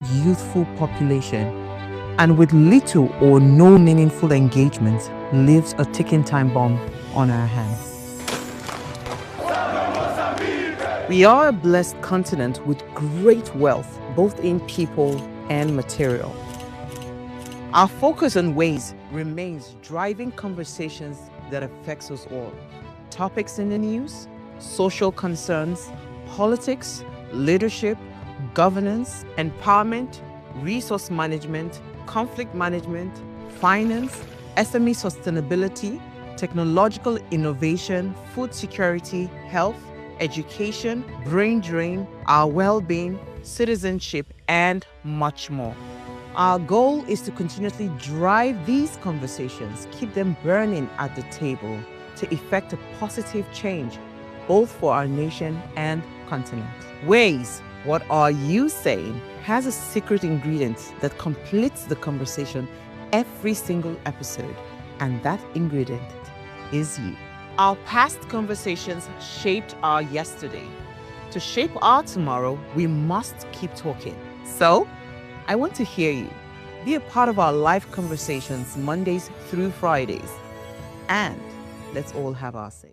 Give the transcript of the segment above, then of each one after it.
youthful population, and with little or no meaningful engagement, leaves a ticking time bomb on our hands. We are a blessed continent with great wealth, both in people and material. Our focus on ways remains driving conversations that affects us all. Topics in the news, social concerns, politics, leadership, governance, empowerment, resource management, conflict management, finance, SME sustainability, technological innovation, food security, health, education, brain drain, our well-being, citizenship, and much more. Our goal is to continuously drive these conversations, keep them burning at the table to effect a positive change, both for our nation and continent. Ways, what are you saying, has a secret ingredient that completes the conversation every single episode, and that ingredient is you. Our past conversations shaped our yesterday. To shape our tomorrow, we must keep talking. So, I want to hear you. Be a part of our live conversations Mondays through Fridays. And let's all have our say.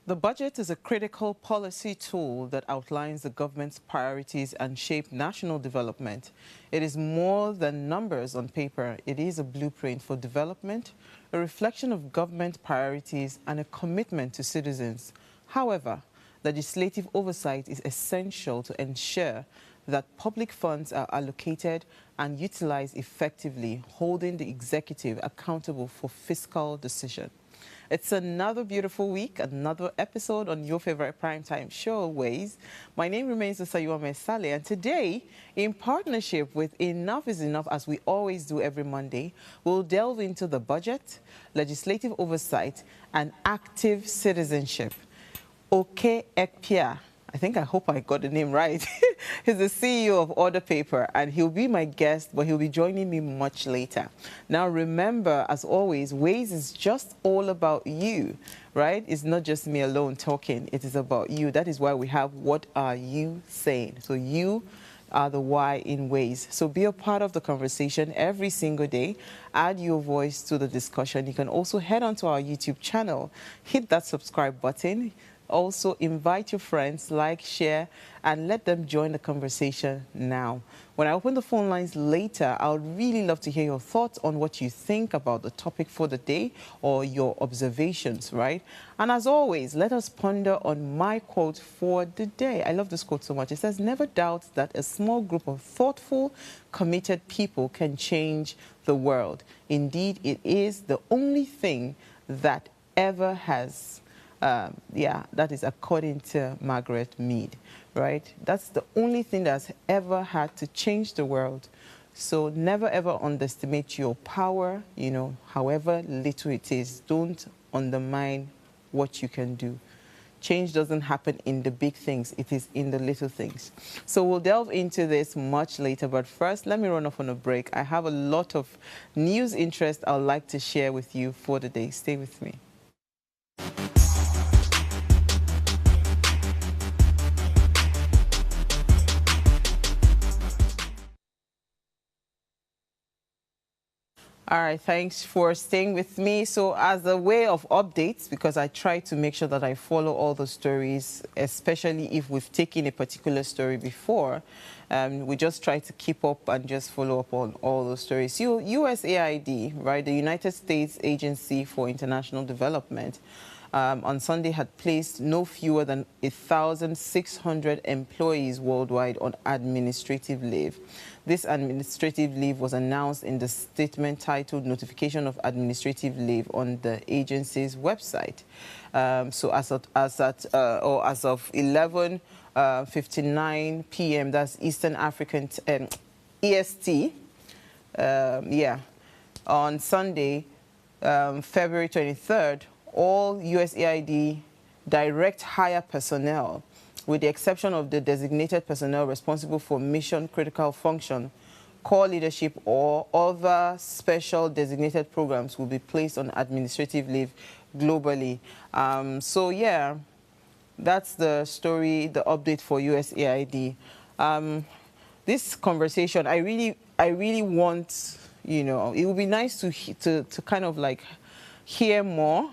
The budget is a critical policy tool that outlines the government's priorities and shape national development. It is more than numbers on paper. It is a blueprint for development, a reflection of government priorities, and a commitment to citizens. However, legislative oversight is essential to ensure that public funds are allocated and utilized effectively, holding the executive accountable for fiscal decisions. It's another beautiful week, another episode on your favorite primetime show, Ways. My name remains Osayuame Sale, and today, in partnership with Enough is Enough, as we always do every Monday, we'll delve into the budget, legislative oversight, and active citizenship. Epia, I hope I got the name right. He's the CEO of Order Paper, and he'll be my guest, but he'll be joining me much later. Now, remember, as always, Ways is just all about you, right? It's not just me alone talking. It is about you. That is why we have What Are You Saying? So you are the why in Ways. So be a part of the conversation every single day. Add your voice to the discussion. You can also head onto our YouTube channel, hit that subscribe button. Also, invite your friends, like, share, and let them join the conversation now. When I open the phone lines later, I would really love to hear your thoughts on what you think about the topic for the day or your observations, right? And as always, let us ponder on my quote for the day. I love this quote so much. It says, "Never doubt that a small group of thoughtful, committed people can change the world. Indeed, it is the only thing that ever has." That is according to Margaret Mead, right? That's the only thing that's ever had to change the world. So never ever underestimate your power, however little it is. Don't undermine what you can do. Change doesn't happen in the big things, it is in the little things. So we'll delve into this much later, but first, let me run off on a break. I have a lot of news interest I'd like to share with you for the day. Stay with me. All right, thanks for staying with me. So as a way of updates, because I try to make sure that I follow all the stories, especially if we've taken a particular story before, we just try to keep up and just follow up on all those stories. USAID, right, the United States Agency for International Development, on Sunday had placed no fewer than 1,600 employees worldwide on administrative leave. This administrative leave was announced in the statement titled Notification of Administrative Leave on the agency's website. So as of 11:59 p.m., that's Eastern African EST, on Sunday, February 23rd, all USAID direct hire personnel, with the exception of the designated personnel responsible for mission-critical function, core leadership, or other special designated programs, will be placed on administrative leave globally. that's the story, the update for USAID. This conversation, I really want, you know, it would be nice to kind of like hear more.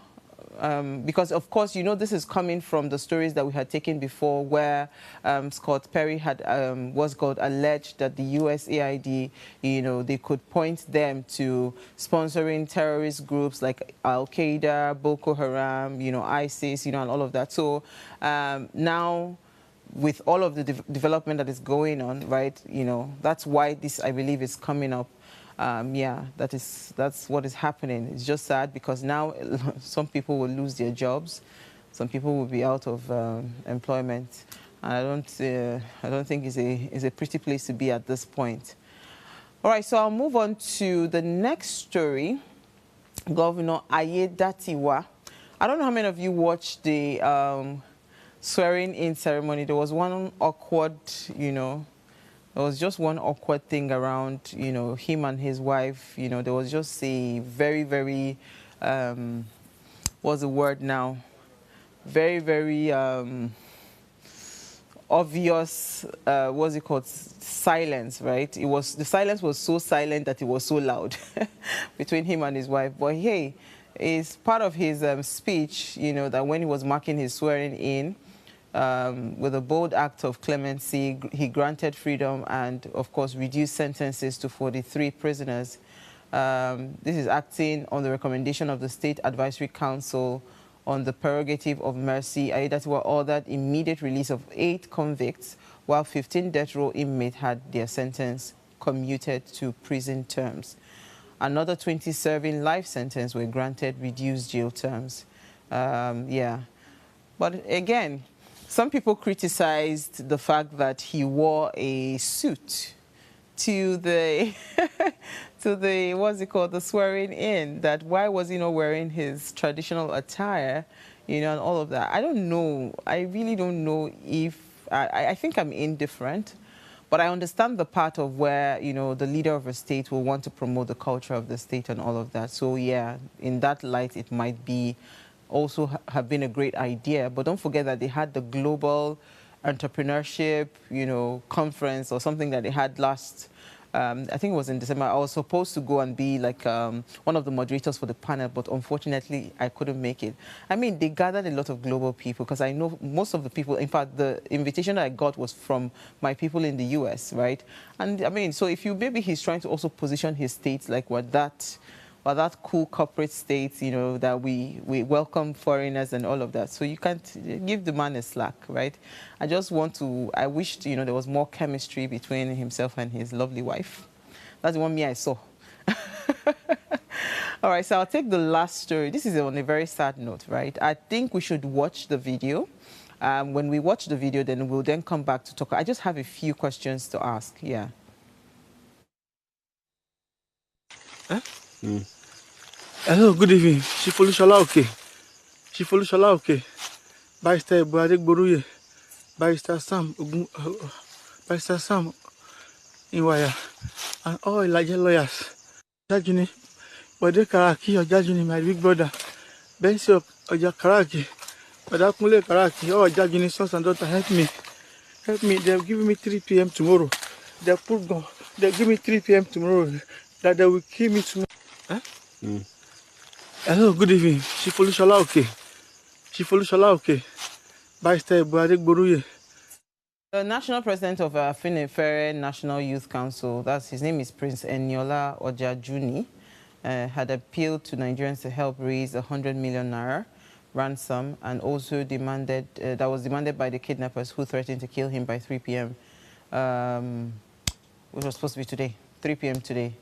Because, of course, you know, this is coming from the stories that we had taken before where Scott Perry had, was called, alleged that the USAID, you know, they could point them to sponsoring terrorist groups like Al-Qaeda, Boko Haram, you know, ISIS, you know, and all of that. So now, with all of the development that is going on, right, you know, that's why this, I believe, is coming up. Yeah, that's what is happening. It's just sad because now some people will lose their jobs, some people will be out of employment, and I don't think it's a pretty place to be at this point. All right, so I'll move on to the next story. Governor Ayedatiwa. I don't know how many of you watched the swearing-in ceremony. There was one awkward, you know. There was just one awkward thing around, you know, him and his wife. You know, there was just a very, very, what's the word now? Very, very obvious, what's it called? Silence, right? The silence was so silent that it was so loud between him and his wife. But hey, it's part of his speech, you know, that when he was marking his swearing in, with a bold act of clemency, he granted freedom and, of course, reduced sentences to 43 prisoners. This is acting on the recommendation of the State Advisory Council on the prerogative of mercy. Ayedatiwa ordered immediate release of 8 convicts, while 15 death row inmates had their sentence commuted to prison terms. Another 20 serving life sentence were granted reduced jail terms. Yeah. But again, some people criticized the fact that he wore a suit to the, what's it called, the swearing in, that why was he not wearing his traditional attire, you know, and all of that. I don't know. I really don't know if, I think I'm indifferent, but I understand the part of where, you know, the leader of a state will want to promote the culture of the state and all of that. So, yeah, in that light, it might be also have been a great idea. But don't forget that they had the global entrepreneurship, you know, conference or something that they had last, I think it was in December. I was supposed to go and be like one of the moderators for the panel, but unfortunately I couldn't make it. I mean, they gathered a lot of global people because I know most of the people, in fact, the invitation that I got was from my people in the US, right? And I mean, so if you, maybe he's trying to also position his states like what that, or that cool corporate state, you know, that we welcome foreigners and all of that. So you can't give the man a slack, right? I just want to, I wished, you know, there was more chemistry between himself and his lovely wife. That's the one I saw. All right, so I'll take the last story. This is on a very sad note, right? I think we should watch the video. When we watch the video, then we'll then come back to talk. I just have a few questions to ask, yeah. Huh? Hello, good evening. Shifolushola, okay. Shifolushola, okay. Barrister Buadek Boruye. Barrister Sam Iwaya. And all Elijah lawyers. Jajuni, Bode Karaki, or Jajuni, my big brother. Bensop, or Jakaraki. Badakunle Karaki, oh, Jajuni, sons and daughter, help me. Help me. They'll give me 3 p.m. tomorrow. They'll give me 3 p.m. tomorrow. That they will kill me tomorrow. Huh? Hello, good evening. Shifolushola, okay. Shifolushola, okay. Barrister Buadek Boruye. The national president of Finifere National Youth Council, his name is Prince Eniola Ojajuni, had appealed to Nigerians to help raise 100 million naira ransom, and also demanded, that was demanded by the kidnappers who threatened to kill him by 3 p.m., which was supposed to be today, 3 p.m. today.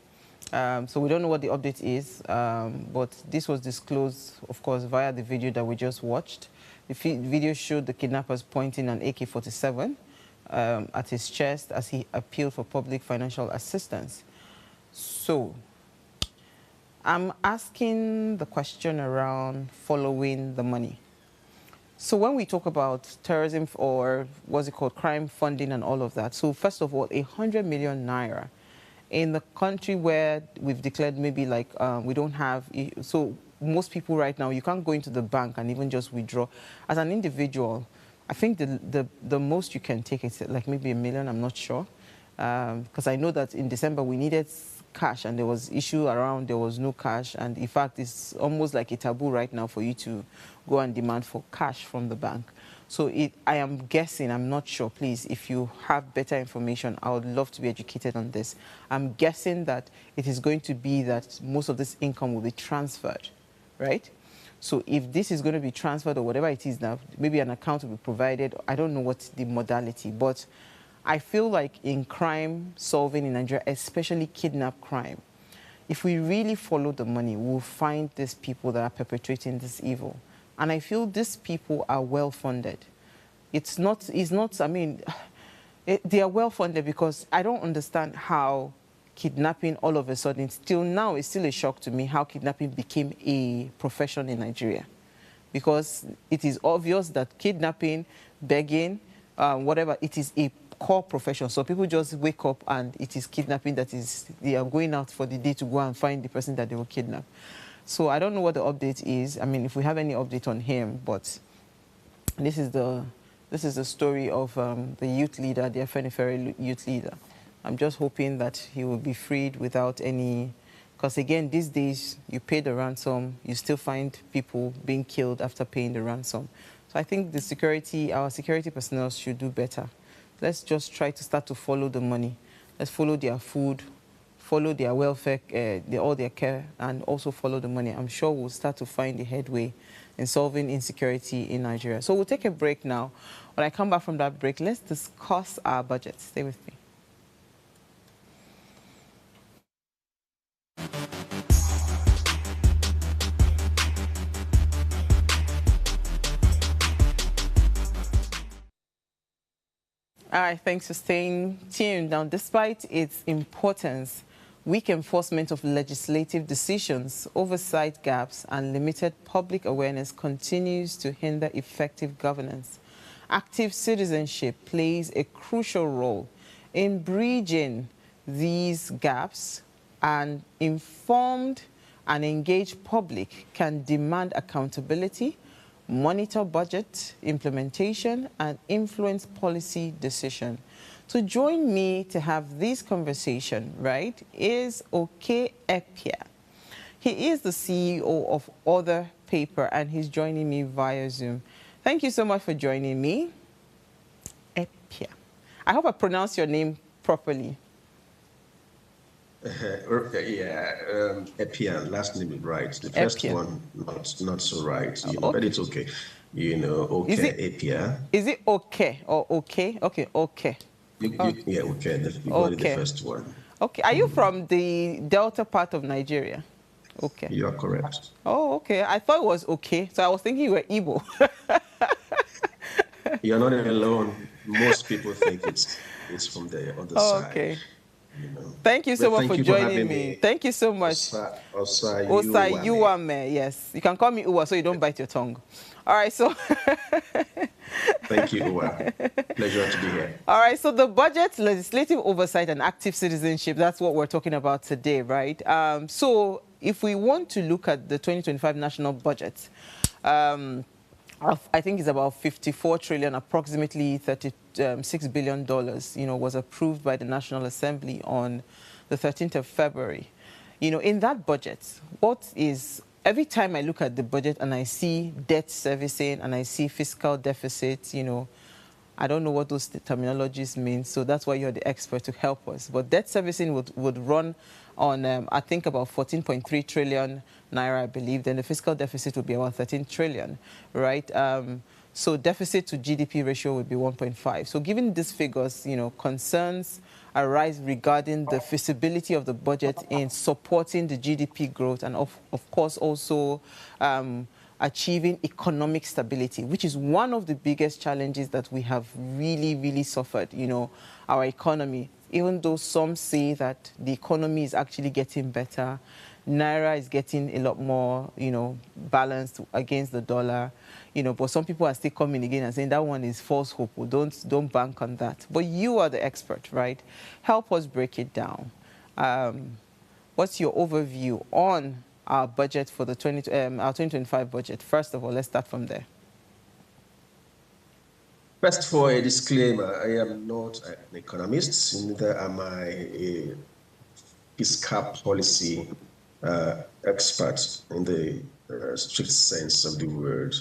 So we don't know what the update is, but this was disclosed, of course, via the video that we just watched. The video showed the kidnappers pointing an AK-47 at his chest as he appealed for public financial assistance. So I'm asking the question around following the money. So when we talk about terrorism, or what's it called, crime funding and all of that, so first of all, 100 million naira in the country where we've declared maybe like we don't have, so most people right now, you can't go into the bank and even just withdraw. As an individual, I think the most you can take is like maybe 1 million. I'm not sure, because I know that in December we needed cash and there was issue around there was no cash, and in fact it's almost like a taboo right now for you to go and demand for cash from the bank. So I am guessing, I'm not sure, please, if you have better information, I would love to be educated on this. I'm guessing that it is going to be that most of this income will be transferred, right? So if this is going to be transferred or whatever it is now, maybe an account will be provided. I don't know what the modality, but I feel like in crime solving in Nigeria, especially kidnap crime, if we really follow the money, we'll find these people that are perpetrating this evil. And I feel these people are well funded. I mean, they are well funded because I don't understand how kidnapping all of a sudden, still now, it's still a shock to me how kidnapping became a profession in Nigeria. Because it is obvious that kidnapping, begging, whatever, it is a core profession. So people just wake up and it is kidnapping they are going out for the day to go and find the person that they will kidnap. So I don't know what the update is. I mean, if we have any update on him, but this is the story of the youth leader, the Afenifere youth leader. I'm just hoping that he will be freed without any, because again, these days, you pay the ransom, you still find people being killed after paying the ransom. So I think our security personnel should do better. Let's just try to start to follow the money. Let's follow their food, follow their welfare, all their care, and also follow the money. I'm sure we'll start to find the headway in solving insecurity in Nigeria. So we'll take a break now. When I come back from that break, let's discuss our budget. Stay with me. All right, thanks for staying tuned. Now, despite its importance, weak enforcement of legislative decisions, oversight gaps, and limited public awareness continues to hinder effective governance. Active citizenship plays a crucial role in bridging these gaps, and informed and engaged public can demand accountability, monitor budget implementation, and influence policy decision. To join me to have this conversation, right, is Epia. He is the CEO of Other Paper, and he's joining me via Zoom. Thank you so much for joining me, Epia. I hope I pronounced your name properly. Epia, last name is right. The first Epia. one, not so right, but it's okay. Epia. Is it okay or okay? Okay, okay. Yeah, okay. You got it, the first one. Okay. Are you from the Delta part of Nigeria? Okay. You are correct. Oh, okay. I thought it was okay. So I was thinking you were Igbo. You're not alone. Most people think it's from the other side. Okay. Thank you so much for joining me. Thank you so much. Osayuwame. Yes. You can call me Uwa so you don't bite your tongue. All right, so... Thank you, Uwa. Pleasure to be here. All right, so the budget, legislative oversight, and active citizenship, that's what we're talking about today, right? So if we want to look at the 2025 national budget, I think it's about 54 trillion, approximately $36 billion, was approved by the National Assembly on the 13th of February. In that budget, every time I look at the budget and I see debt servicing and I see fiscal deficit, I don't know what those terminologies mean, so that's why you're the expert to help us. But debt servicing would run on, I think, about 14.3 trillion naira, I believe. Then the fiscal deficit would be about 13 trillion, right? So deficit to GDP ratio would be 1.5. So given these figures, concerns arise regarding the feasibility of the budget in supporting the GDP growth and, of course, also achieving economic stability, which is one of the biggest challenges that we have really, really suffered, our economy. Even though some say that the economy is actually getting better, Naira is getting a lot more, balanced against the dollar, but some people are still coming again and saying that one is false hope. Don't bank on that. But you are the expert, right? Help us break it down. What's your overview on our budget for the our 2025 budget? First of all, let's start from there. First, for a disclaimer, I am not an economist, neither am I a fiscal policy expert in the strict sense of the word.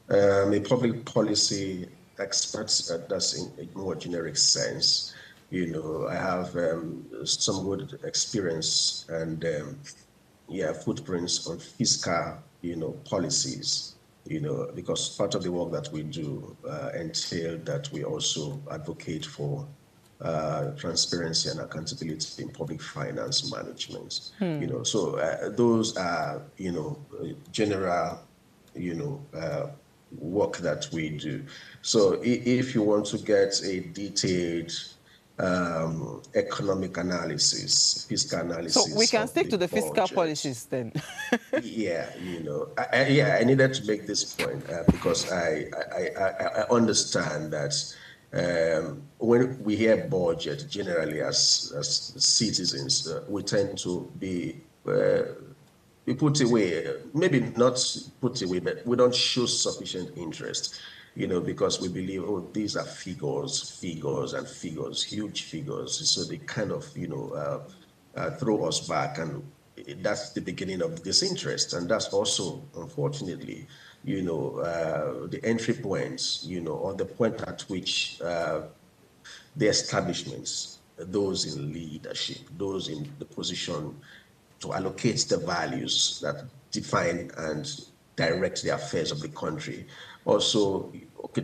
A public policy expert, that's in a more generic sense. I have some good experience and footprints on fiscal, policies, because part of the work that we do entail that we also advocate for transparency and accountability in public finance management. So those are, general, work that we do. So if you want to get a detailed economic analysis, fiscal analysis. So we can stick to the fiscal budget. policies then. Yeah, I needed to make this point because I understand that when we hear budget, generally as citizens, we tend to be we put away, maybe not put away, but we don't show sufficient interest, because we believe, oh, these are figures, and figures, huge figures. So they kind of, throw us back, and that's the beginning of disinterest. And that's also, unfortunately, the entry points, or the point at which the establishments, those in leadership, those in the position to allocate the values that define and direct the affairs of the country. Also,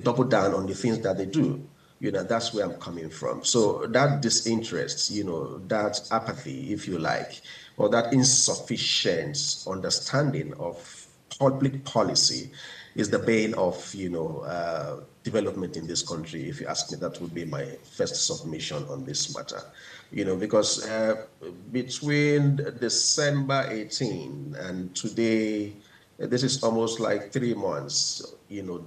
double down on the things that they do. That's where I'm coming from. So that disinterest, that apathy, if you like, or that insufficient understanding of public policy is the bane of, development in this country. If you ask me, that would be my first submission on this matter. Because between December 18 and today, this is almost like 3 months,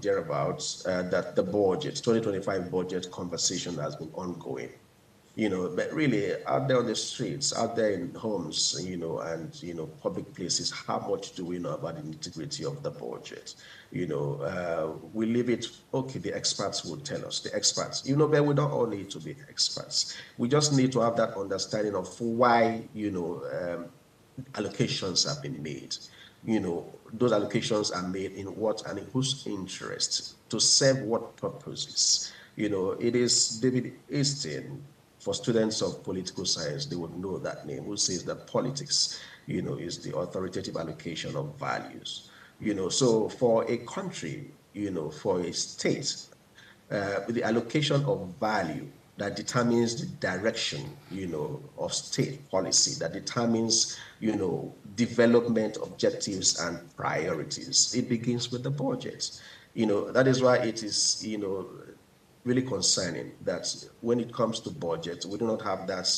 thereabouts, that the budget, 2025 budget conversation has been ongoing. But really out there on the streets, out there in homes, and, public places, how much do we know about the integrity of the budget? We leave it, okay, the experts will tell us, the experts, but we don't all need to be experts. We just need to have that understanding of why, allocations have been made. Those allocations are made in what and in whose interest, to serve what purposes. It is David Easton. For students of political science, they would know that name, who says that politics, is the authoritative allocation of values. So for a country, for a state, the allocation of value that determines the direction, of state policy, that determines, development objectives and priorities. It begins with the budget. That is why it is, really concerning that when it comes to budget, we do not have that,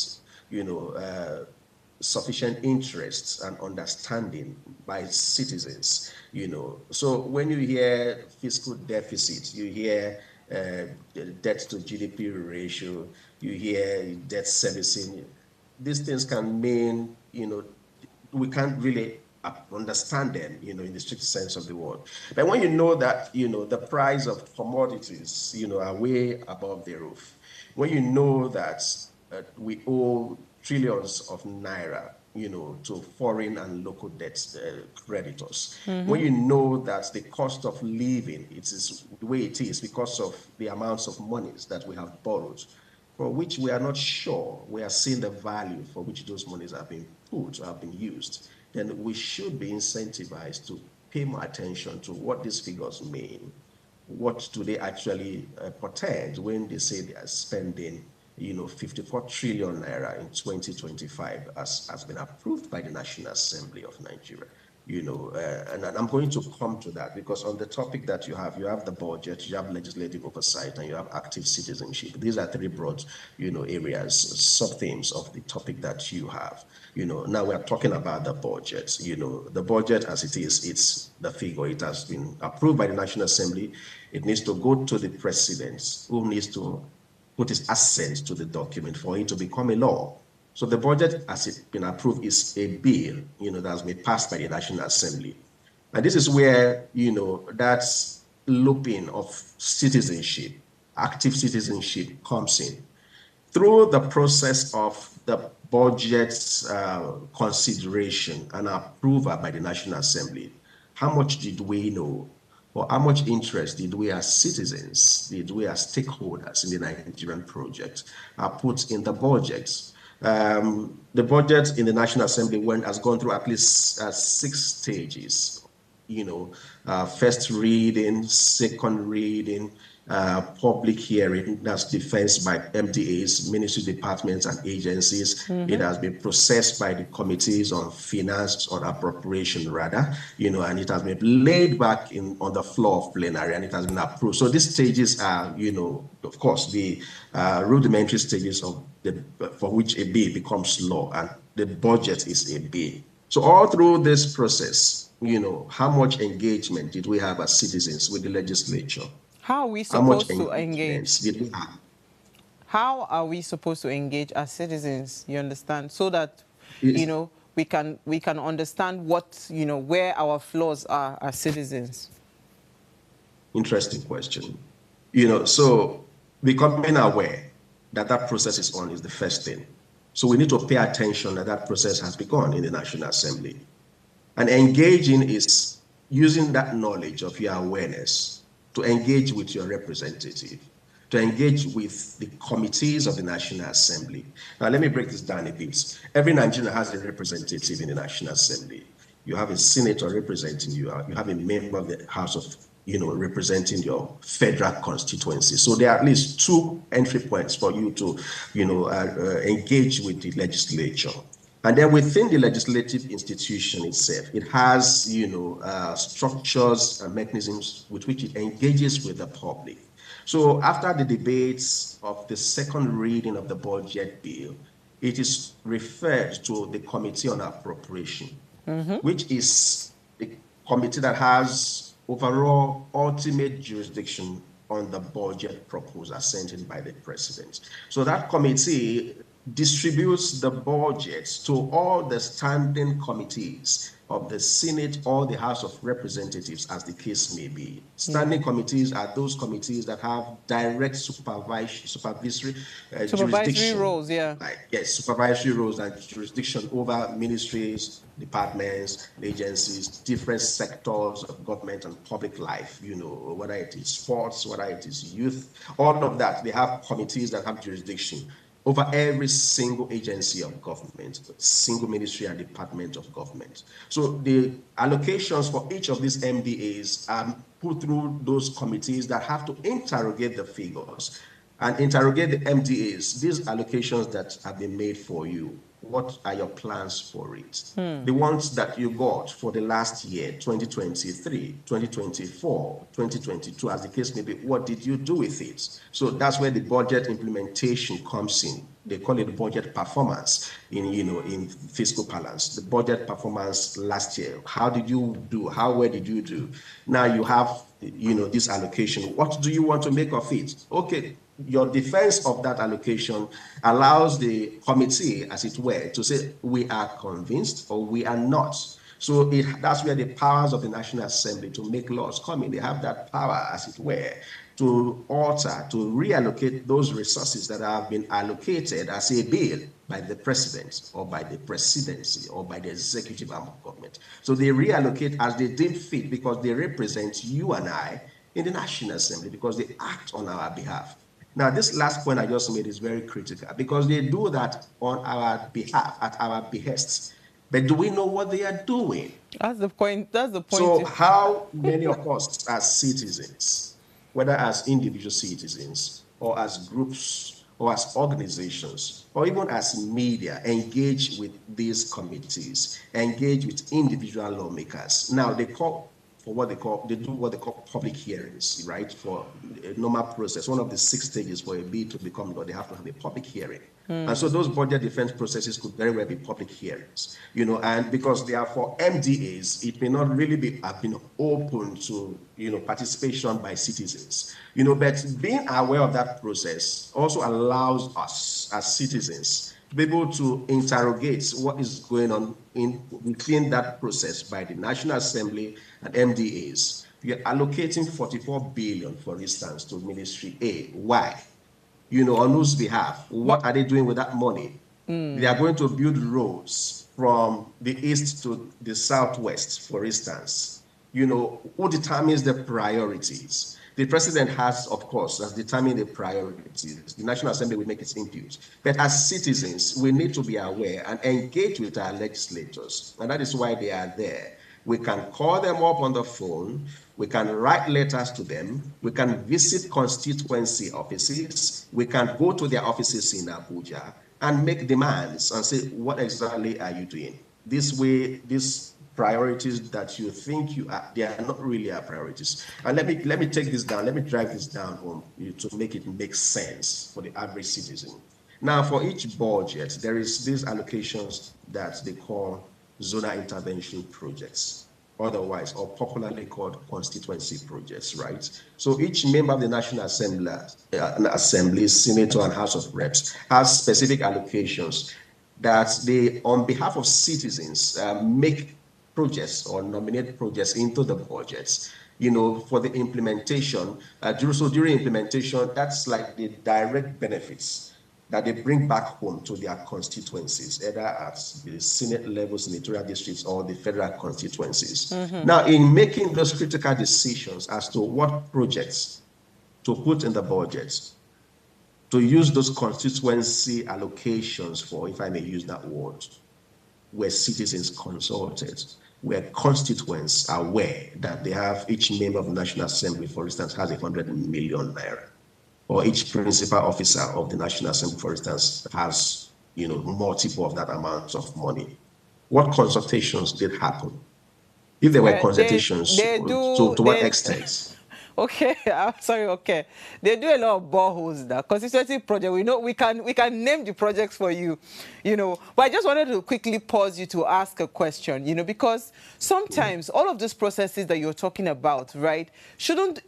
sufficient interest and understanding by citizens, So when you hear fiscal deficit, you hear debt to GDP ratio, you hear debt servicing, these things can mean, we can't really understand them, in the strict sense of the word. But when you know that, the price of commodities, are way above the roof, when you know that we owe trillions of naira, to foreign and local debt creditors, when you know that the cost of living, it is the way it is because of the amounts of monies that we have borrowed, for which we are not sure we are seeing the value for which those monies have been put or have been used, then we should be incentivized to pay more attention to what these figures mean. What do they actually portend when they say they are spending, 54 trillion naira in 2025, as has been approved by the National Assembly of Nigeria? And I'm going to come to that, because on the topic that you have the budget, you have legislative oversight, and you have active citizenship. These are 3 broad, areas, sub-themes of the topic that you have. Now we're talking about the budget. The budget as it is, it's the figure. It has been approved by the National Assembly. It needs to go to the president, who needs to put his assent to the document for it to become a law. So the budget, as it's been approved, is a bill, that has been passed by the National Assembly. And this is where, that looping of citizenship, active citizenship comes in. Through the process of the budget's consideration and approval by the National Assembly, how much did we know, or how much interest did we as citizens, did we as stakeholders in the Nigerian project put in the budget? The budget in the National Assembly has gone through at least 6 stages. First reading, second reading, public hearing, that's defense by MDAs, ministry departments and agencies. It has been processed by the committees on finance, on appropriation rather, and it has been laid back on the floor of plenary and it has been approved. So these stages are, of course, the rudimentary stages for which a bill becomes law, and the budget is a bill. So all through this process, how much engagement did we have as citizens with the legislature? How are we supposed to engage? Did we have? How are we supposed to engage as citizens, you understand, so that, we can understand what, where our flaws are as citizens? Interesting question. So becoming aware that process is on is the first thing. So we need to pay attention that process has begun in the National Assembly. And engaging is using that knowledge of your awareness to engage with your representative, to engage with the committees of the National Assembly. Now, let me break this down a bit. Every Nigerian has a representative in the National Assembly. You have a senator representing you. You have a member of the House of, representing your federal constituency. So there are at least 2 entry points for you to, engage with the legislature. And then within the legislative institution itself, it has, structures and mechanisms with which it engages with the public. So after the debates of the second reading of the budget bill, it is referred to the Committee on Appropriation, which is the committee that has overall ultimate jurisdiction on the budget proposal sent in by the president. So that committee distributes the budget to all the standing committees of the Senate or the House of Representatives, as the case may be. Standing committees are those committees that have direct supervisory jurisdiction. Roles, yeah. Supervisory roles and jurisdiction over ministries, departments, agencies, different sectors of government and public life, whether it is sports, whether it is youth, all of that. They have committees that have jurisdiction over every single agency of government, single ministry and department of government. So the allocations for each of these MDAs are put through those committees that have to interrogate the figures and interrogate the MDAs, these allocations that have been made for you. What are your plans for it? The ones that you got for the last year, 2023, 2024, 2022, as the case may be, what did you do with it? So that's where the budget implementation comes in. They call it budget performance in fiscal balance. The budget performance last year, how did you do? How well did you do? Now you have, this allocation. What do you want to make of it? Okay. Your defense of that allocation allows the committee, as it were, to say we are convinced or we are not. So that's where the powers of the National Assembly to make laws come in. They have that power, as it were, to alter, to reallocate those resources that have been allocated as a bill by the president or by the presidency or by the executive arm of government. So they reallocate as they deem fit because they represent you and I in the National Assembly because they act on our behalf. Now, this last point I just made is very critical because they do that on our behalf, at our behest. But do we know what they are doing? That's the point. That's the point. So how many of us as citizens, whether as individual citizens or as groups or as organizations or even as media, engage with these committees, engage with individual lawmakers? Now, they do what they call public hearings, right? For a normal process, one of the 6 stages for a bill to become law, they have to have a public hearing. And so those budget defense processes could very well be public hearings, and because they are for MDAs, it may not really have been open to, participation by citizens, but being aware of that process also allows us as citizens to be able to interrogate what is going on within that process by the National Assembly and MDAs. you're allocating 44 billion, for instance, to Ministry A. Why? You know, on whose behalf? What are they doing with that money? They are going to build roads from the east to the southwest, for instance. You know, who determines the priorities? The president has, of course, has determined the priorities. The National Assembly will make its input. But as citizens, we need to be aware and engage with our legislators. And that is why they are there. We can call them up on the phone. We can write letters to them. We can visit constituency offices. We can go to their offices in Abuja and make demands and say, what exactly are you doing? This way, these priorities that you think you are, they are not really our priorities. And let me take this down. Let me drive this down home to make it make sense for the average citizen. Now, for each budget, there is these allocations that they call zonal intervention projects, otherwise, or popularly called constituency projects, right? So each member of the National Assembly, Senator, and House of Reps has specific allocations that they, on behalf of citizens, make projects or nominate projects into the budgets, you know, for the implementation. So during implementation, that's like the direct benefits that they bring back home to their constituencies, either at the Senate level, senatorial districts, or the federal constituencies. Now, in making those critical decisions as to what projects to put in the budget, to use those constituency allocations for, if I may use that word, where citizens consulted, where constituents are aware that they have, each member of the National Assembly, for instance, has 100 million naira. Or each principal officer of the National Assembly, for instance, has, you know, multiple of that amount of money. What consultations did happen? If there were consultations, They do, to what extent? Okay, I'm sorry. Okay, they do a lot of boreholes now. Consistency project. We know we can name the projects for you, you know. But I just wanted to quickly pause you to ask a question, you know, because sometimes all of these processes that you're talking about, right? Shouldn't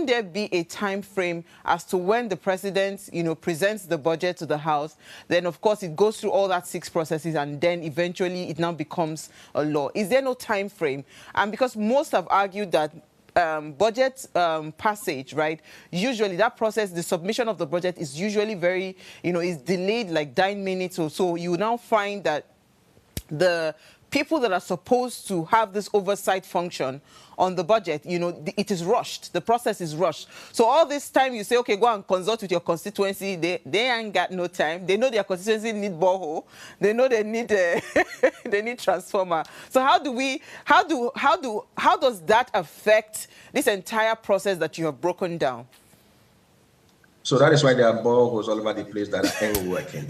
there be a time frame as to when the president, you know, presents the budget to the House? Then of course it goes through all that 6 processes, and then eventually it now becomes a law. Is there no time frame? And because most have argued that budget passage, right? Usually that process, the submission of the budget is usually very, you know, is delayed like 9 minutes or so. You now find that the people that are supposed to have this oversight function on the budget, you know, it is rushed. The process is rushed. So all this time you say, okay, go and consult with your constituency. They ain't got no time. They know their constituency need borehole. They know they need they need transformer. So how does that affect this entire process that you have broken down? So that is why there are boreholes all over the place that ain't working.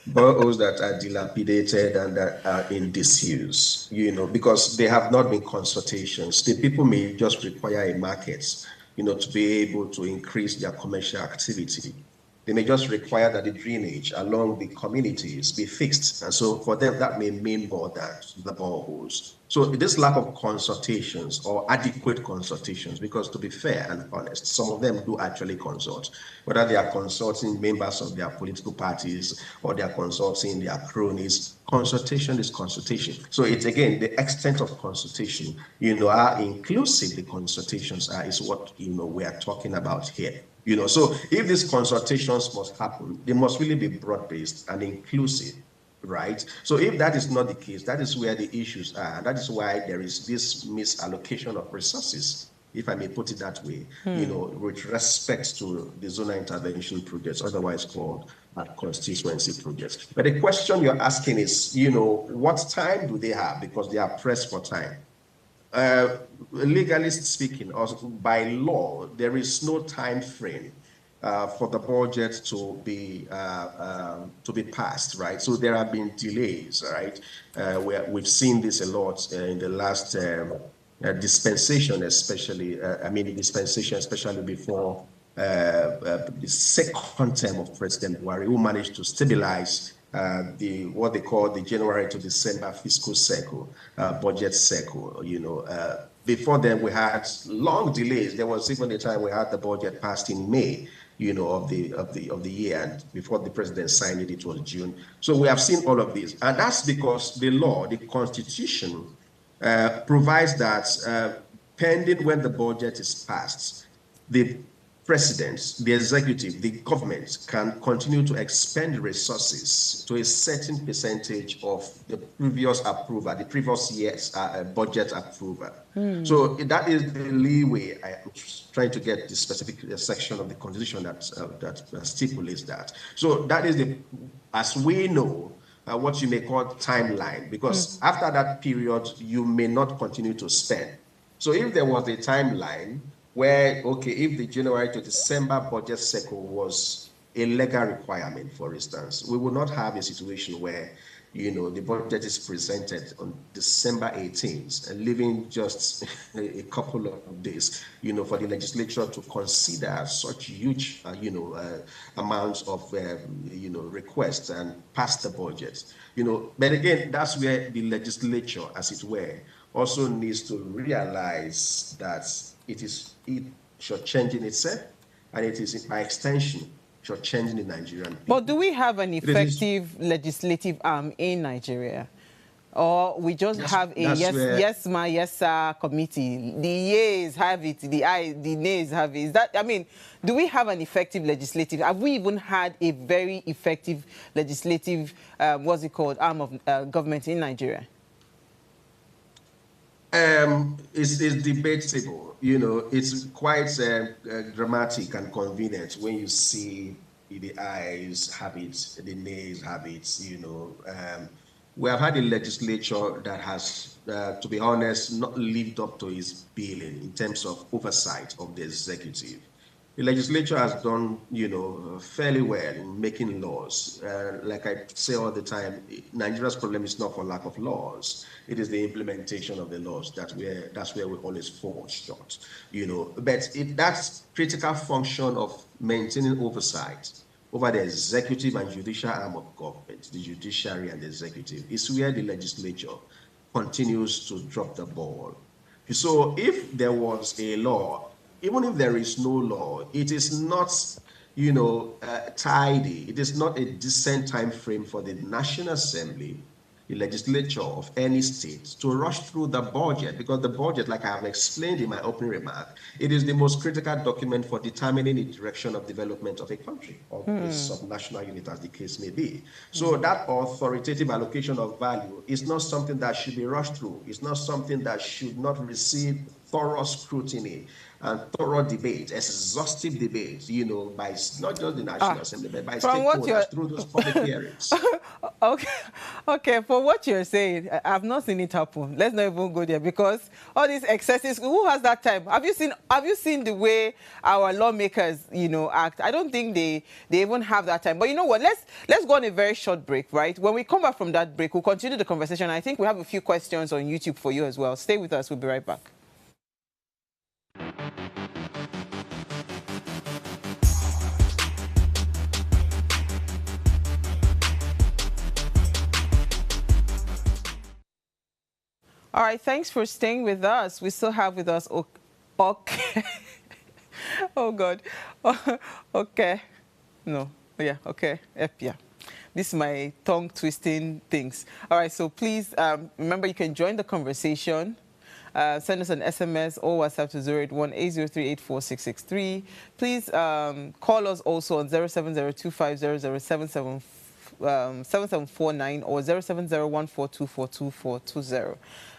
Boreholes that are dilapidated and that are in disuse, you know, because they have not been consultations. The people may just require a market, you know, to be able to increase their commercial activity. They may just require that the drainage along the communities be fixed. And so for them, that may mean more than the boreholes. So this lack of consultations or adequate consultations, because to be fair and honest, some of them do actually consult, whether they are consulting members of their political parties or they are consulting their cronies. Consultation is consultation. So it's, again, the extent of consultation, you know, how inclusive the consultations are is what, you know, we are talking about here. You know, so if these consultations must happen, they must really be broad-based and inclusive, right? So if that is not the case, that is where the issues are. And that is why there is this misallocation of resources, if I may put it that way, you know, with respect to the zonal intervention projects, otherwise called constituency projects. But the question you're asking is, you know, what time do they have? Because they are pressed for time. Legally speaking, or by law, there is no time frame for the budget to be passed, right? So there have been delays, right? We've seen this a lot in the last dispensation, especially. I mean, the dispensation, especially before the second term of President Buhari, who managed to stabilize what they call the January to December fiscal cycle, budget cycle. You know, before then we had long delays. There was even a time we had the budget passed in May, you know, of the year, and before the president signed it, it was June. So we have seen all of this, and that's because the law, the Constitution, provides that pending when the budget is passed, the president, the executive, the government can continue to expend resources to a certain percentage of the previous approval, the previous year's budget approval. So that is the leeway. I'm trying to get the specific section of the Constitution that stipulates that. So that is as we know, what you may call timeline, because after that period, you may not continue to spend. So if there was a timeline where, okay, if the January to December budget cycle was a legal requirement, for instance, we will not have a situation where, the budget is presented on December 18th and leaving just a couple of days, for the legislature to consider such huge, amounts of, requests and pass the budget. But again, that's where the legislature, as it were, also needs to realize that it should change in itself, and it is by extension should change in the Nigerian people. But do we have an effective legislative arm in Nigeria? Or we just have a yes ma, yes sir committee? The yeas have it, the nays have it. Do we have an effective legislative? Have we even had a very effective legislative, arm of government in Nigeria? It's debatable. It's quite dramatic and convenient when you see the ayes have it, the nays have it. We have had a legislature that has, to be honest, not lived up to its billing in terms of oversight of the executive. The legislature has done, fairly well in making laws. Like I say all the time, Nigeria's problem is not for lack of laws. It is the implementation of the laws that's where we always fall short. But that's critical function of maintaining oversight over the executive and judicial arm of government, the judiciary and the executive, is where the legislature continues to drop the ball. So if there was a law, even if there is no law, it is not, tidy. It is not a decent time frame for the National Assembly, the legislature of any state, to rush through the budget, because the budget, like I have explained in my opening remark, it is the most critical document for determining the direction of development of a country, or a subnational unit, as the case may be. So that authoritative allocation of value is not something that should be rushed through. It's not something that should not receive thorough scrutiny and thorough debate, exhaustive debate, by not just the National Assembly, but by stakeholders through those public hearings. Okay, for what you're saying, I've not seen it happen. Let's not even go there, because all these excesses, who has that time? Have you seen the way our lawmakers, act? I don't think they even have that time. But you know what? Let's go on a very short break, right? When we come back from that break, we'll continue the conversation. I think we have a few questions on YouTube for you as well. Stay with us. We'll be right back. All right, thanks for staying with us. We still have with us, okay. Oh, God. Okay. No. Yeah, okay. Epia. This is my tongue-twisting things. All right, so please, remember you can join the conversation. Send us an SMS or WhatsApp to 081-803-84663. Please call us also on 07025007749 or 07014242420.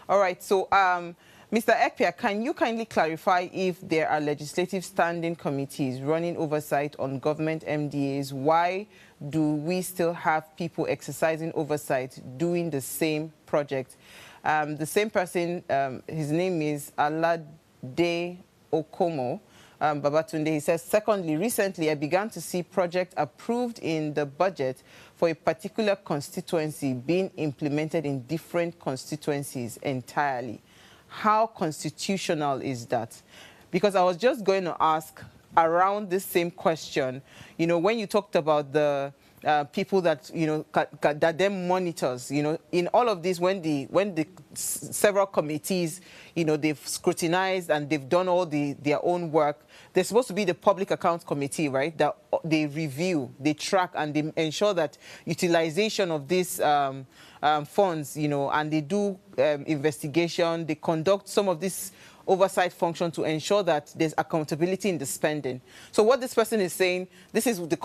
All right, so Mr. Epia, can you kindly clarify if there are legislative standing committees running oversight on government MDAs? Why do we still have people exercising oversight doing the same project? The same person, his name is Alade Okomo Babatunde. He says, secondly, recently I began to see projects approved in the budget for a particular constituency being implemented in different constituencies entirely. How constitutional is that? Because I was just going to ask around this same question, when you talked about the people that, that then monitors, in all of this, when the several committees, they've scrutinized and they've done all their own work, there's supposed to be the Public Accounts Committee, right, that they review, they track, and they ensure that utilization of these funds, and they do investigation, they conduct some of these oversight function to ensure that there's accountability in the spending. So what this person is saying, this is the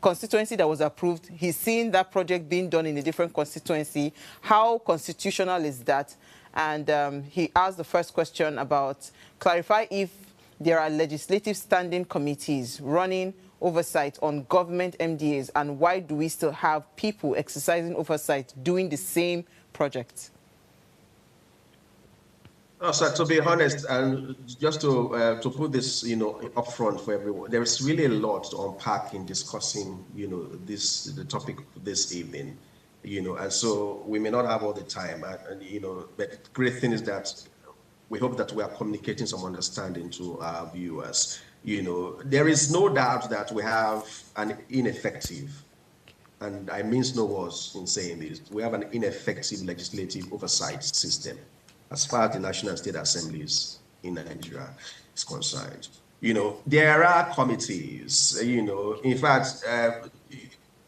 constituency that was approved. He's seeing that project being done in a different constituency. How constitutional is that? And he asked the first question about clarify if there are legislative standing committees running oversight on government MDAs, and why do we still have people exercising oversight doing the same projects? No, so to be honest, and just to put this, up front for everyone, there is really a lot to unpack in discussing, the topic this evening, and so we may not have all the time, but the great thing is that we hope that we are communicating some understanding to our viewers. There is no doubt that we have an ineffective, and I mean no words in saying this, we have an ineffective legislative oversight system as far as the National and State Assemblies in Nigeria is concerned. There are committees, in fact,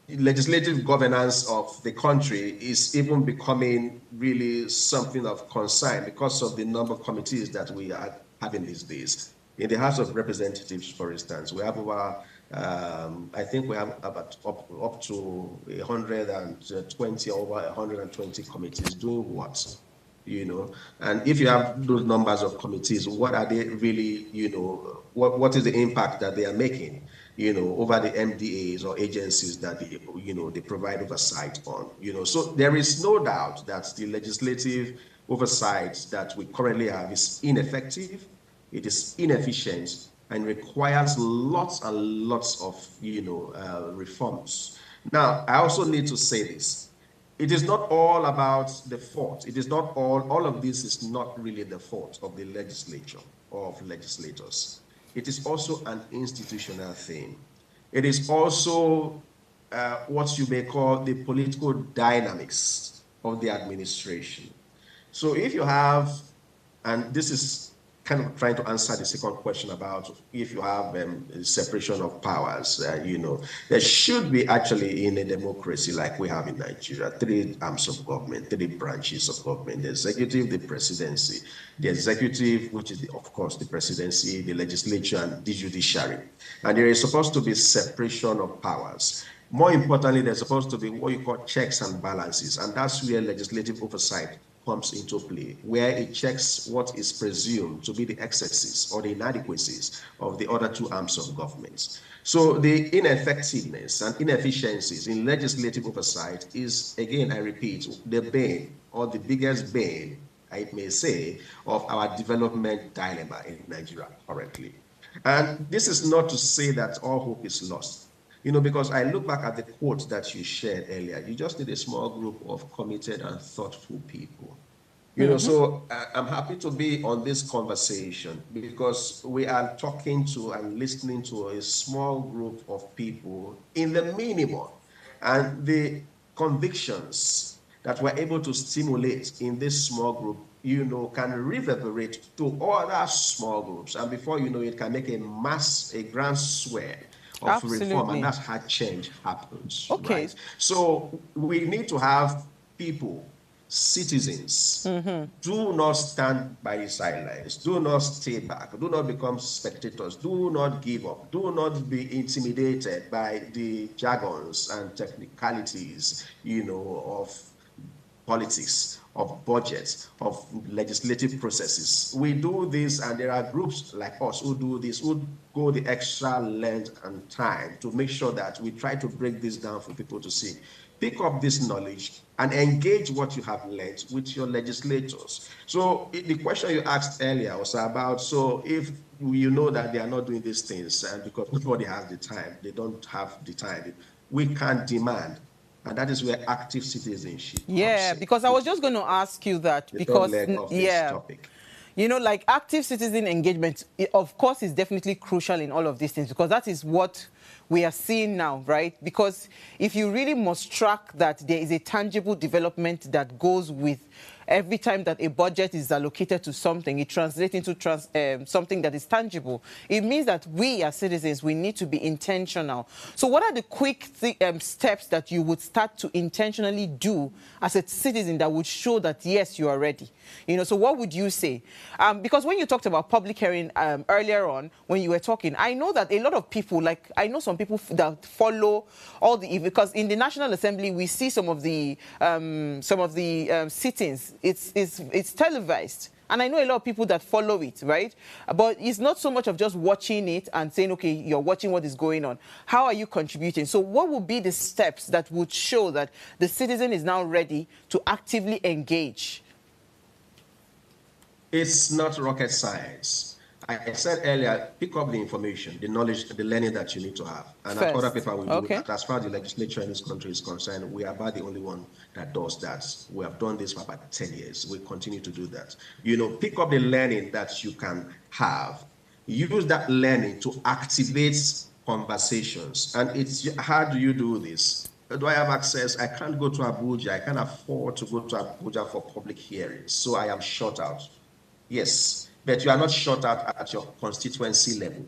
legislative governance of the country is even becoming really something of concern because of the number of committees that we are having these days. In the House of Representatives, for instance, we have over, I think we have about up to 120 or over 120 committees doing what? And if you have those numbers of committees, what are they really, what is the impact that they are making, over the MDAs or agencies that they provide oversight on, So there is no doubt that the legislative oversight that we currently have is ineffective, it is inefficient, and requires lots and lots of, reforms. Now, I also need to say this. It is not all about the fault. It is not all of this is not really the fault of the legislature or of legislators. It is also an institutional thing. It is also what you may call the political dynamics of the administration. So if you have, and this is kind of trying to answer the second question about if you have separation of powers, there should be actually in a democracy like we have in Nigeria, 3 arms of government, 3 branches of government, the executive, the presidency, the executive, which is, of course, the presidency, the legislature, and the judiciary. And there is supposed to be separation of powers. More importantly, there's supposed to be what you call checks and balances, and that's where legislative oversight comes into play, where it checks what is presumed to be the excesses or the inadequacies of the other 2 arms of government. So the ineffectiveness and inefficiencies in legislative oversight is, again, I repeat, the bane or the biggest bane, I may say, of our development dilemma in Nigeria currently. And this is not to say that all hope is lost. Because I look back at the quote that you shared earlier, you just need a small group of committed and thoughtful people. So I'm happy to be on this conversation because we are talking to and listening to a small group of people in the minimum, and the convictions that we're able to stimulate in this small group, can reverberate to other small groups, and before you know it, can make a grand swell of reform, and that's how change happens. Okay. Right? So we need to have people, citizens, do not stand by the sidelines, do not stay back, do not become spectators, do not give up, do not be intimidated by the jargons and technicalities, of politics, of budgets, of legislative processes. We do this, and there are groups like us who do this, who go the extra length and time to make sure that we try to break this down for people to see. Pick up this knowledge and engage what you have learned with your legislators. So the question you asked earlier was about, so if you know that they are not doing these things, and because nobody has the time, they don't have the time, we can demand. And that is where active citizenship comes in. Because I was just going to ask you that, because leg of this topic. Like active citizen engagement, of course, is definitely crucial in all of these things, because that is what we are seeing now, right? Because if you really must track that there is a tangible development that goes with every time that a budget is allocated to something, it translates into something that is tangible. It means that we as citizens, we need to be intentional. So what are the quick steps that you would start to intentionally do as a citizen that would show that, yes, you are ready? So what would you say? Because when you talked about public hearing earlier on, when you were talking, I know that a lot of people, like I know some people that follow all the, because in the National Assembly, we see some of the sittings. It's televised. And I know a lot of people that follow it, right? But it's not so much of just watching it and saying, okay, you're watching what is going on. How are you contributing? So what would be the steps that would show that the citizen is now ready to actively engage? It's not rocket science. I said earlier, pick up the information, the knowledge, the learning that you need to have. And other people will do that. As far as the legislature in this country is concerned, we are about the only one that does that. We have done this for about 10 years. We continue to do that. Pick up the learning that you can have. Use that learning to activate conversations. And how do you do this? Do I have access? I can't go to Abuja. I can't afford to go to Abuja for public hearings. So I am shut out. Yes, but you are not shut out at your constituency level,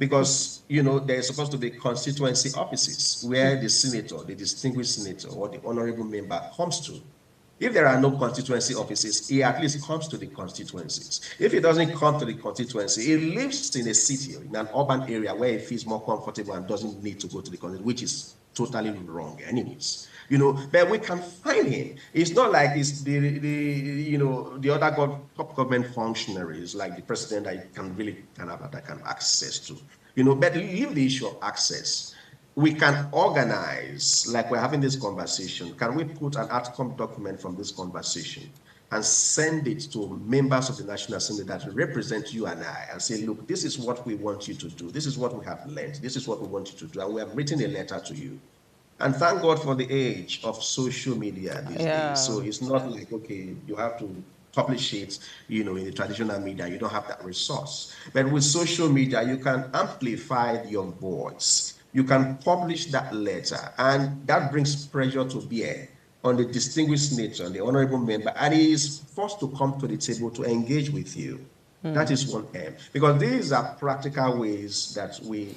because there is supposed to be constituency offices where the senator, the distinguished senator, or the honorable member comes to. If there are no constituency offices, he at least comes to the constituencies. If he doesn't come to the constituency, he lives in a city, in an urban area where he feels more comfortable and doesn't need to go to the constituency, which is totally wrong anyways. But we can find him. It's not like it's the other top government functionaries like the president that can access to. But leave the issue of access. We can organize, like we're having this conversation. Can we put an outcome document from this conversation and send it to members of the National Assembly that represent you and I, and say, look, this is what we want you to do. This is what we have learned. This is what we want you to do. And we have written a letter to you. And thank God for the age of social media these days. So it's not like, okay, you have to publish it, in the traditional media. You don't have that resource. But with social media, you can amplify your voice. You can publish that letter, and that brings pressure to bear on the distinguished senator and the honorable member, and he is forced to come to the table to engage with you. That is one aim. Because these are practical ways that we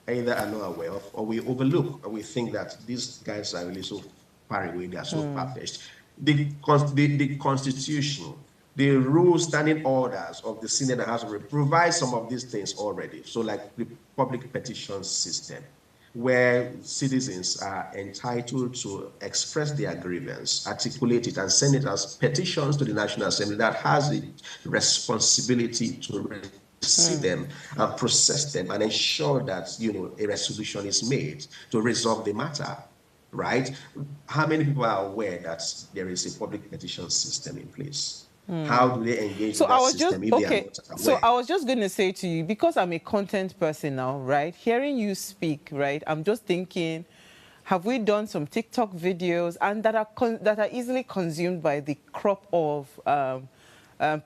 either are not aware of, or we overlook, or we think that these guys are really so far away, they are so far-fetched. The Constitution, the rules, standing orders of the Senate and House provide some of these things already. So like the public petition system, where citizens are entitled to express their grievance, articulate it, and send it as petitions to the National Assembly that has the responsibility to see them and process them and ensure that a resolution is made to resolve the matter, right? How many people are aware that there is a public petition system in place? How do they engage with that system if they are not aware? So I was just going to say to you, because I'm a content person now, right? Hearing you speak, right? I'm just thinking, have we done some TikTok videos and that are easily consumed by the crop of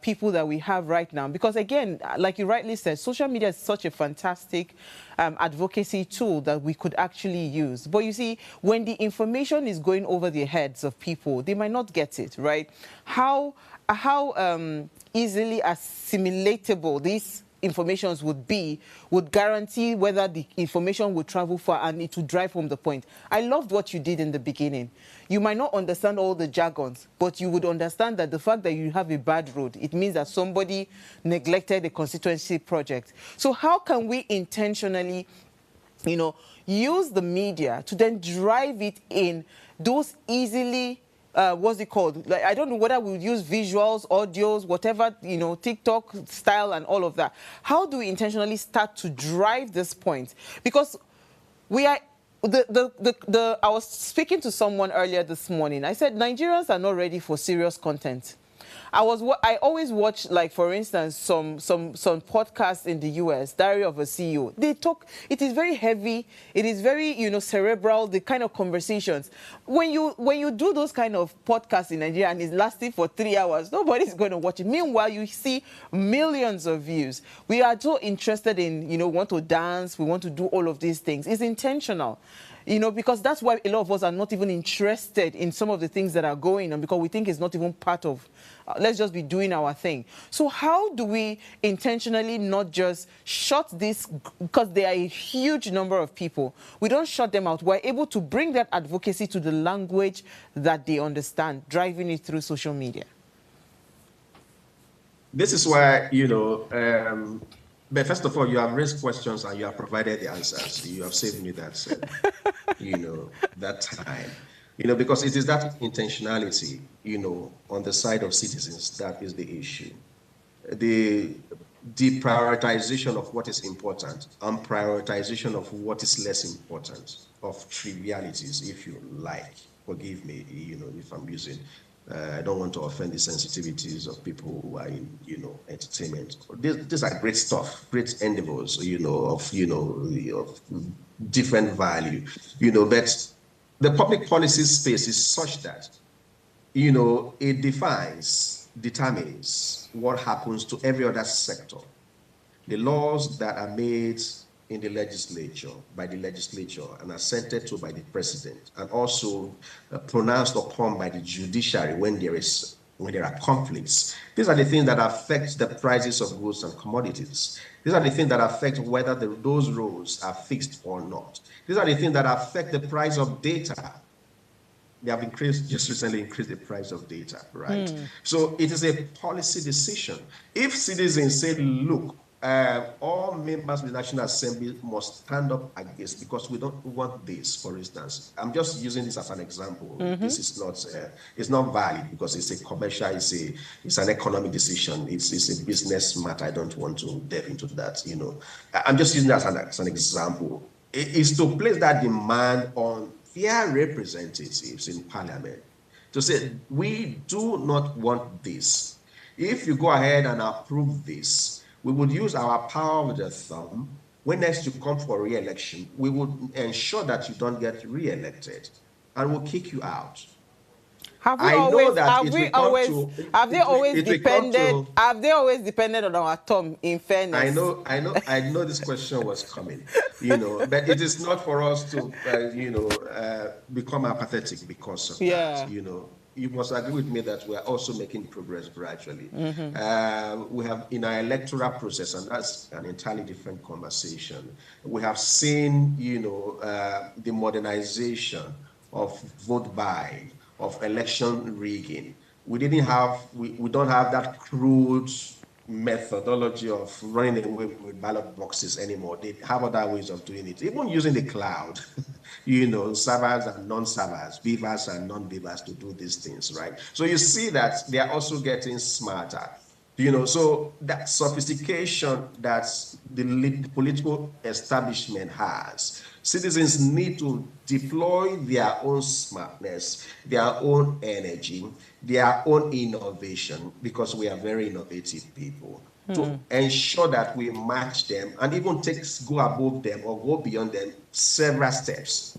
people that we have right now? Because again, like you rightly said, social media is such a fantastic advocacy tool that we could actually use. But you see, when the information is going over the heads of people, they might not get it, right? How easily assimilatable these informations would guarantee whether the information would travel far and it would drive home the point. I loved what you did in the beginning. You might not understand all the jargons, but you would understand that the fact that you have a bad road, it means that somebody neglected a constituency project. So how can we intentionally, use the media to then drive it in those easily what's it called? Like, I don't know whether we'll use visuals, audios, whatever, TikTok style and all of that. How do we intentionally start to drive this point? Because we are, I was speaking to someone earlier this morning. I said, Nigerians are not ready for serious content. I always watch, like, for instance, some podcasts in the US, Diary of a CEO. They talk, it is very heavy, it is very, cerebral, the kind of conversations. When you do those kind of podcasts in Nigeria and it's lasting for 3 hours, nobody's going to watch it. Meanwhile, you see millions of views. We are so interested in, want to dance, we want to do all of these things. It's intentional. You know, because that's why a lot of us are not even interested in some of the things that are going on, because we think it's not even part of, let's just be doing our thing. So how do we intentionally not just shut this, because there are a huge number of people, we don't shut them out. We're able to bring that advocacy to the language that they understand, driving it through social media. This is why, you know, but first of all, you have raised questions and you have provided the answers. You have saved me that, you know, that time, you know, because it is that intentionality, you know, on the side of citizens that is the issue. The deprioritization of what is important and prioritization of what is less important, of trivialities, if you like. Forgive me, you know, if I'm using, I don't want to offend the sensitivities of people who are in, you know, entertainment. These are great stuff, great endeavors, you know, of different value, you know, but the public policy space is such that, you know, it determines what happens to every other sector. The laws that are made in the legislature, by the legislature, and assented to by the president, and also pronounced upon by the judiciary when there are conflicts. These are the things that affect the prices of goods and commodities. These are the things that affect whether those roads are fixed or not. These are the things that affect the price of data. They have just recently increased the price of data, right? So it is a policy decision. If citizens say, look, all members of the National Assembly must stand up against, because we don't want this, for instance. I'm just using this as an example. This is not, it's not valid because it's a commercial, it's an economic decision. It's a business matter. I don't want to delve into that, you know. I'm just using that as an example. It is to place that demand on their representatives in parliament to say, we do not want this. If you go ahead and approve this, we would use our power with the thumb. When next you come for re-election, we would ensure that you don't get re-elected and we'll kick you out. Have they always depended on our thumb, in fairness? I know this question was coming, you know, but it is not for us to, you know, become apathetic because of that, you know. You must agree with me that we are also making progress gradually. We have in our electoral process, and that's an entirely different conversation. We have seen, you know, the modernization of vote buying, of election rigging. We don't have that crude methodology of running away with ballot boxes anymore. They have other ways of doing it, even using the cloud, you know, servers and non-servers, beavers and non-beavers to do these things, right? So you see that they are also getting smarter, you know, so that sophistication that the political establishment has, citizens need to deploy their own smartness, their own energy, their own innovation, because we are very innovative people, to ensure that we match them and even go above them or go beyond them several steps.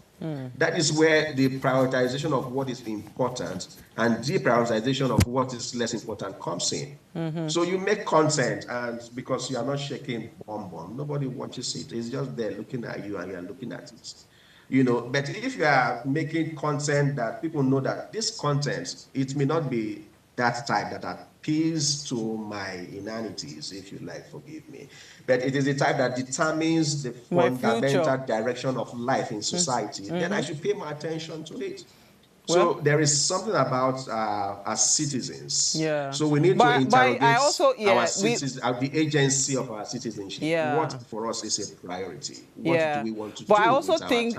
That is where the prioritization of what is important and deprioritization of what is less important comes in. So you make content, and because you are not shaking bomb, nobody watches it. It's just there looking at you and you are looking at it. You know, but if you are making content that people know that this content, it may not be that type that appeals to my inanities, if you like, forgive me, but it is the type that determines the fundamental direction of life in society, then I should pay my attention to it. So there is something about as citizens. So we need to interrogate our citizens, the agency of our citizenship. What for us is a priority? What do we want to do? But I also think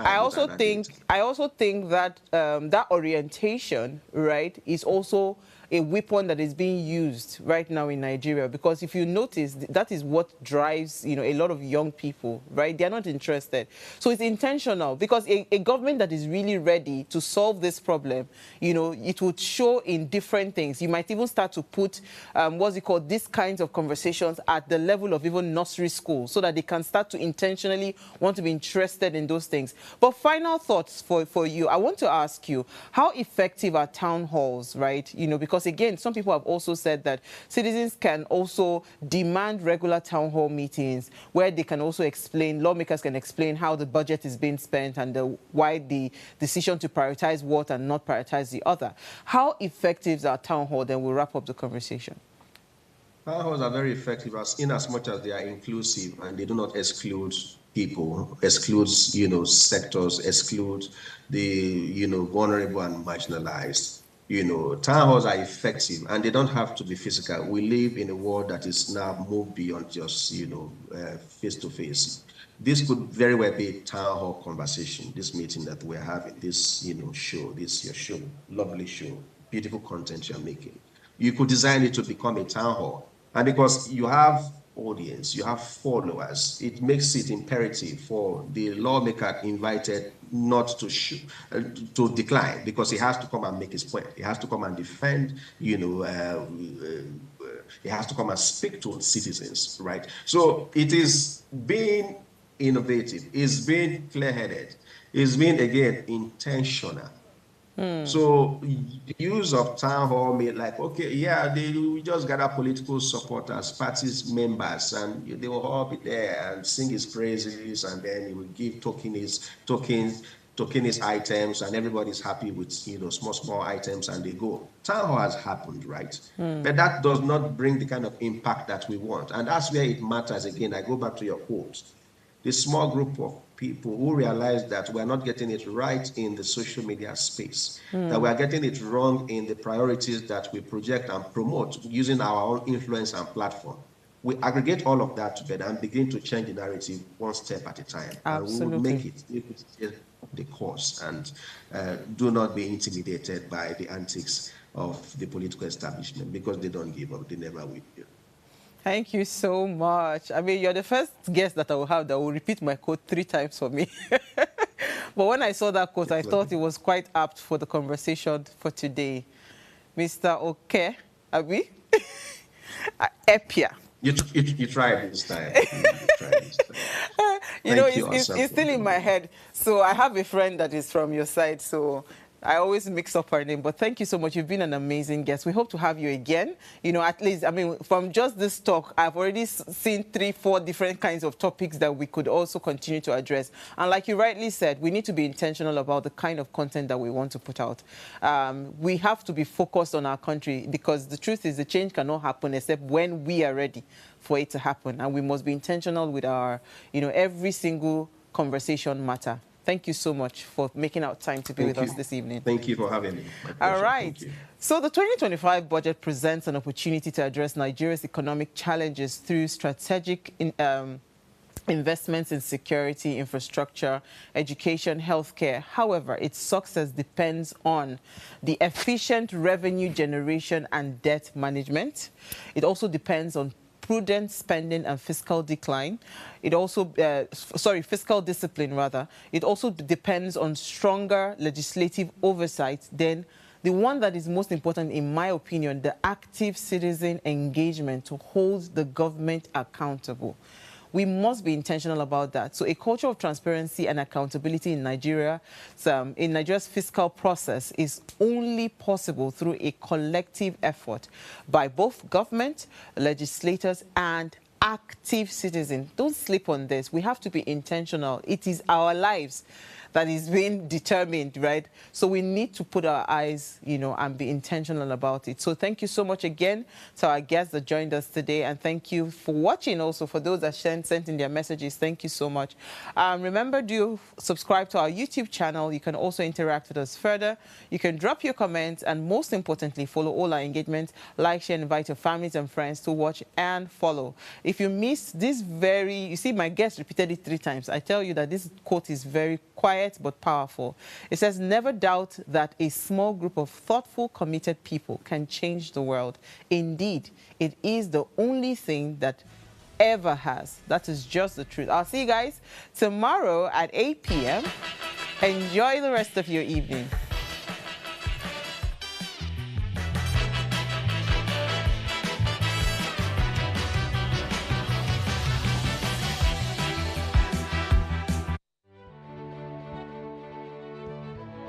that that orientation, right, is also a weapon that is being used right now in Nigeria, because if you notice, that is what drives, you know, a lot of young people, right? They're not interested. So it's intentional, because a government that is really ready to solve this problem, you know, it would show in different things. You might even start to put, these kinds of conversations at the level of even nursery school, so that they can start to intentionally want to be interested in those things. But final thoughts for you. I want to ask you, how effective are town halls, right? You know, because Because again, some people have also said that citizens can also demand regular town hall meetings where they can also explain, lawmakers can explain how the budget is being spent and why the decision to prioritize what and not prioritize the other. How effective is our town hall? Then we'll wrap up the conversation. Town halls are very effective in as much as they are inclusive and they do not exclude people, exclude, sectors, exclude the, vulnerable and marginalized. Town halls are effective and they don't have to be physical. We live in a world that is now moved beyond just, face to face. This could very well be a town hall conversation, this meeting that we're having, this, show, this your show, lovely show, beautiful content you're making. You could design it to become a town hall. And because you have audience, you have followers, it makes it imperative for the lawmaker invited not to to decline, because he has to come and make his point. He has to come and defend, he has to come and speak to citizens, right? So it is being innovative, it's being clear-headed, it's being, again, intentional. So the use of town hall made like, okay, yeah, we just gather political supporters, parties members, and they will all be there and sing his praises, and then he will give tokenist items, and everybody's happy with small items, and they go. Town hall has happened, right? But that does not bring the kind of impact that we want, and that's where it matters. Again, I go back to your quote. The small group of people who realize that we're not getting it right in the social media space, that we're getting it wrong in the priorities that we project and promote using our own influence and platform. We aggregate all of that together and begin to change the narrative one step at a time. Absolutely. And we will make it the course, and do not be intimidated by the antics of the political establishment, because they don't give up, they never will. Thank you so much. I mean, you're the first guest that I will have that will repeat my quote 3 times for me. But when I saw that quote, I thought it was quite apt for the conversation for today. Mr. Oke, Abi? Epia. You tried this time. It's still in my head. So I have a friend that is from your side, so I always mix up her name, but thank you so much. You've been an amazing guest. We hope to have you again. At least, I mean, from just this talk, I've already seen 3, 4 different kinds of topics that we could also continue to address. And like you rightly said, we need to be intentional about the kind of content that we want to put out. We have to be focused on our country, because the truth is the change cannot happen except when we are ready for it to happen. And we must be intentional with our, every single conversation matter. Thank you so much for making out time to be with us this evening. Thank you for having me. All right. So the 2025 budget presents an opportunity to address Nigeria's economic challenges through strategic investments in security, infrastructure, education, healthcare. However, its success depends on the efficient revenue generation and debt management. It also depends on prudent spending and fiscal decline. It also, fiscal discipline rather. It also depends on stronger legislative oversight. Then the one that is most important, in my opinion, the active citizen engagement to hold the government accountable. We must be intentional about that. So a culture of transparency and accountability in Nigeria, in Nigeria's fiscal process, is only possible through a collective effort by both government, legislators, and active citizens. Don't sleep on this. We have to be intentional. It is our lives that is being determined, right? So we need to put our eyes, and be intentional about it. So thank you so much again to our guests that joined us today, and thank you for watching. Also, for those that sent in their messages, thank you so much. Remember, do subscribe to our YouTube channel. You can also interact with us further. You can drop your comments, and most importantly, follow all our engagements. Like, share, and invite your families and friends to watch and follow. If you missed this you see, my guest repeated it 3 times. I tell you that this quote is very quiet but powerful. It says, never doubt that a small group of thoughtful, committed people can change the world. Indeed, it is the only thing that ever has. That is just the truth. I'll see you guys tomorrow at 8 p.m. Enjoy the rest of your evening.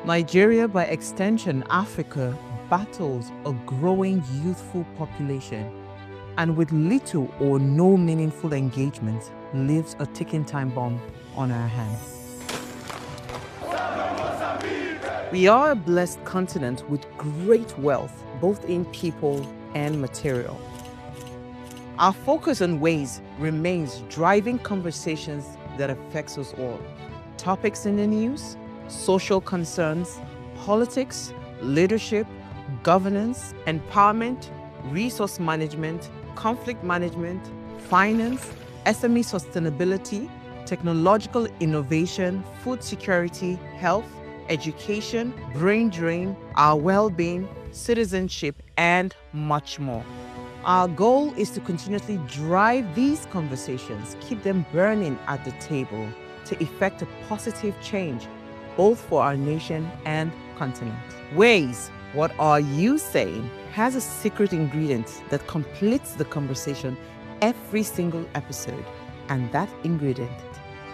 Nigeria, by extension Africa, battles a growing youthful population, and with little or no meaningful engagement, lives a ticking time bomb on our hands. We are a blessed continent with great wealth, both in people and material. Our focus on ways remains driving conversations that affects us all. Topics in the news, social concerns, politics, leadership, governance, empowerment, resource management, conflict management, finance, SME sustainability, technological innovation, food security, health, education, brain drain, our well-being, citizenship, and much more. Our goal is to continuously drive these conversations, keep them burning at the table to effect a positive change, both for our nation and continent. Ways, what are you saying, has a secret ingredient that completes the conversation every single episode, and that ingredient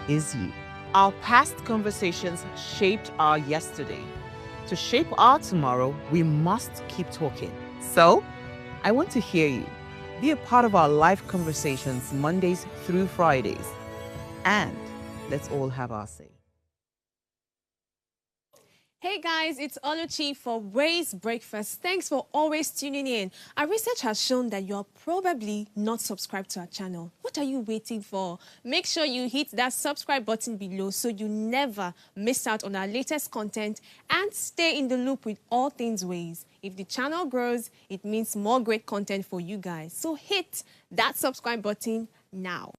is you. Our past conversations shaped our yesterday. To shape our tomorrow, we must keep talking. So, I want to hear you. Be a part of our live conversations Mondays through Fridays. And let's all have our say. Hey guys, it's Oluchi for Ways Breakfast. Thanks for always tuning in. Our research has shown that you're probably not subscribed to our channel. What are you waiting for? Make sure you hit that subscribe button below so you never miss out on our latest content and stay in the loop with all things Ways. If the channel grows, it means more great content for you guys. So hit that subscribe button now.